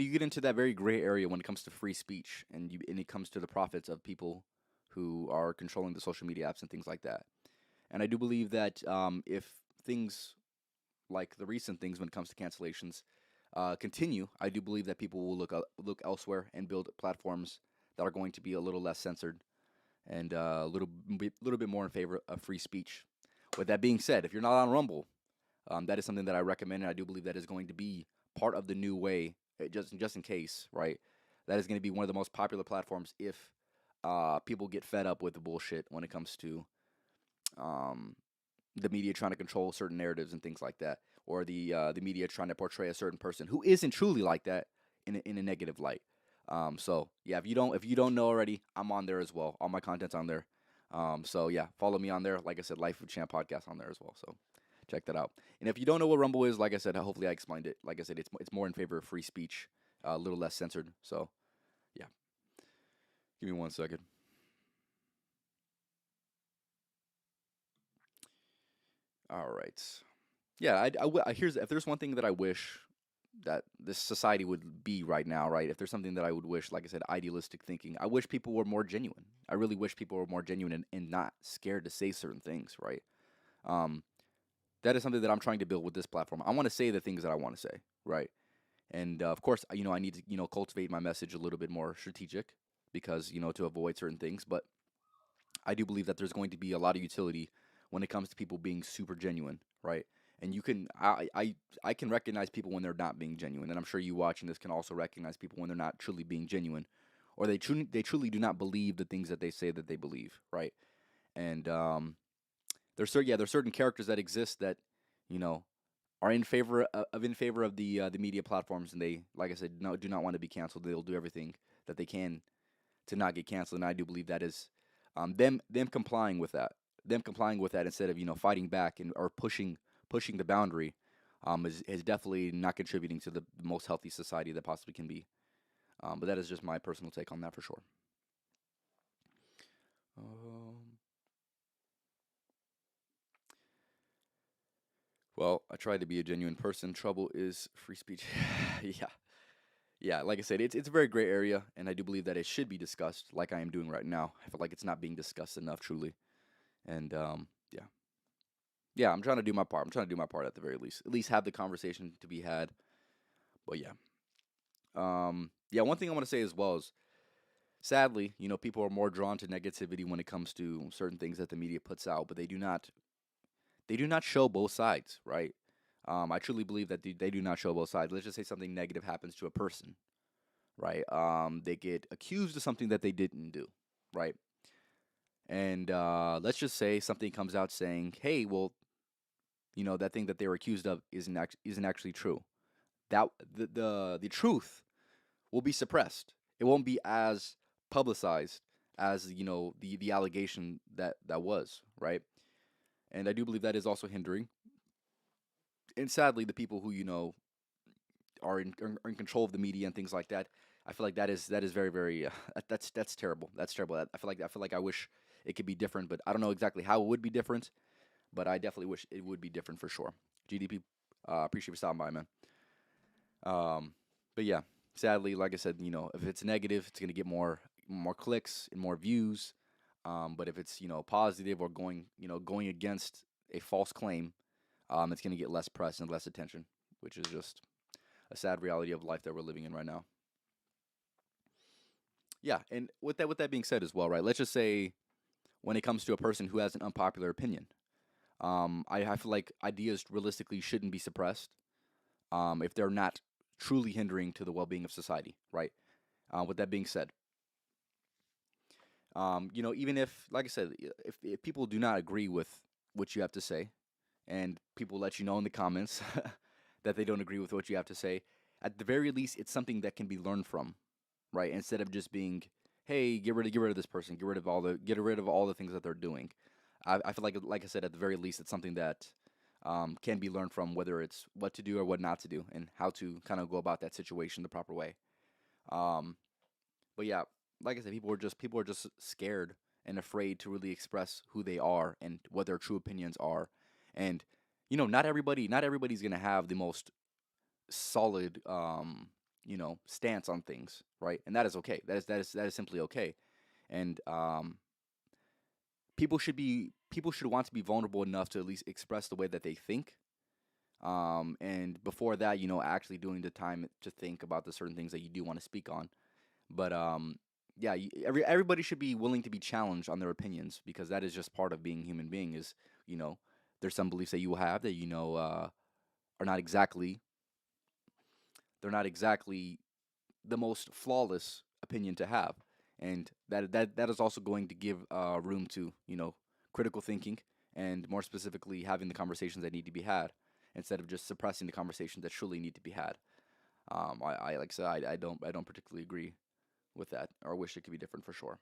you get into that very gray area when it comes to free speech, and it comes to the profits of people who are controlling the social media apps and things like that. And I do believe that if things like the recent things when it comes to cancellations continue, I do believe that people will look elsewhere and build platforms that are going to be a little less censored and little bit more in favor of free speech. With that being said, if you're not on Rumble, that is something that I recommend, and I do believe that is going to be part of the new way. Just in case, right? That is going to be one of the most popular platforms if people get fed up with the bullshit when it comes to um, the media trying to control certain narratives and things like that, or the media trying to portray a certain person who isn't truly like that in a negative light. So yeah, if you don't know already, I'm on there as well. All my content's on there. So yeah, follow me on there. Like I said, Life of Champ podcast on there as well. So check that out. And if you don't know what Rumble is, like I said, hopefully I explained it. Like I said, it's more in favor of free speech, a little less censored. So yeah, give me 1 second. All right. Yeah, here's if there's one thing that I wish that this society would be right now, right? If there's something that I would wish, like I said, idealistic thinking, I wish people were more genuine. I really wish people were more genuine and not scared to say certain things, right? Um, that is something that I'm trying to build with this platform. I want to say the things that I want to say, right? And of course, I need to, cultivate my message a little bit more strategic because, to avoid certain things. But I do believe that there's going to be a lot of utility when it comes to people being super genuine, right? And I can recognize people when they're not being genuine, and I'm sure you watching this can also recognize people when they're not truly being genuine, or they truly do not believe the things that they say that they believe, right? And there's certain characters that exist that you know are in favor of the media platforms, and they, like I said, no, do not want to be canceled. They'll do everything that they can to not get canceled, and I do believe that is them complying with that, instead of fighting back and or pushing the boundary, is definitely not contributing to the most healthy society that possibly can be. But that is just my personal take on that for sure. Um, well, I try to be a genuine person. Trouble is free speech. Yeah, yeah. Like I said, it's a very gray area, and I do believe that it should be discussed, like I am doing right now. I feel like it's not being discussed enough, truly. And yeah, yeah. I'm trying to do my part. I'm trying to do my part at the very least. At least have the conversation to be had. But yeah, yeah. One thing I want to say as well is, sadly, people are more drawn to negativity when it comes to certain things that the media puts out, but they do not show both sides, right? I truly believe that they do not show both sides. Let's just say something negative happens to a person, right? They get accused of something that they didn't do, right? And let's just say something comes out saying, "Hey, well, that thing that they were accused of isn't actually true." That the truth will be suppressed. It won't be as publicized as the allegation that was, right. And I do believe that is also hindering. And sadly, the people who are in control of the media and things like that, I feel like that is very very that's terrible. That's terrible. I feel like I wish it could be different, but I don't know exactly how it would be different. But I definitely wish it would be different for sure. GDP, appreciate you stopping by, man. Um, but yeah, sadly, like I said, if it's negative, it's gonna get more clicks and more views. But if it's positive or going against a false claim, it's gonna get less press and less attention, which is just a sad reality of life that we're living in right now. Yeah, and with that being said as well, right? Let's just say when it comes to a person who has an unpopular opinion, I feel like ideas realistically shouldn't be suppressed if they're not truly hindering to the well-being of society, right? With that being said, even if, like I said, if people do not agree with what you have to say, and people let you know in the comments that they don't agree with what you have to say, at the very least, it's something that can be learned from, right? Instead of just being, hey, get rid of this person, get rid of all the things that they're doing. I feel like I said, at the very least, it's something that can be learned from, whether it's what to do or what not to do, and how to kind of go about that situation the proper way. Um, but yeah, like I said, people are just scared and afraid to really express who they are and what their true opinions are. And not everybody's gonna have the most solid, stance on things, right? And that is okay. That is simply okay. And people should want to be vulnerable enough to at least express the way that they think. And before that, actually doing the time to think about the certain things that you do want to speak on. But yeah, everybody should be willing to be challenged on their opinions, because that is just part of being a human being. Is you know, there's some beliefs that you will have that are not exactly they're not exactly the most flawless opinion to have, and that is also going to give room to critical thinking, and more specifically having the conversations that need to be had instead of just suppressing the conversations that truly need to be had. I like I said, I don't particularly agree with that, or wish it could be different for sure.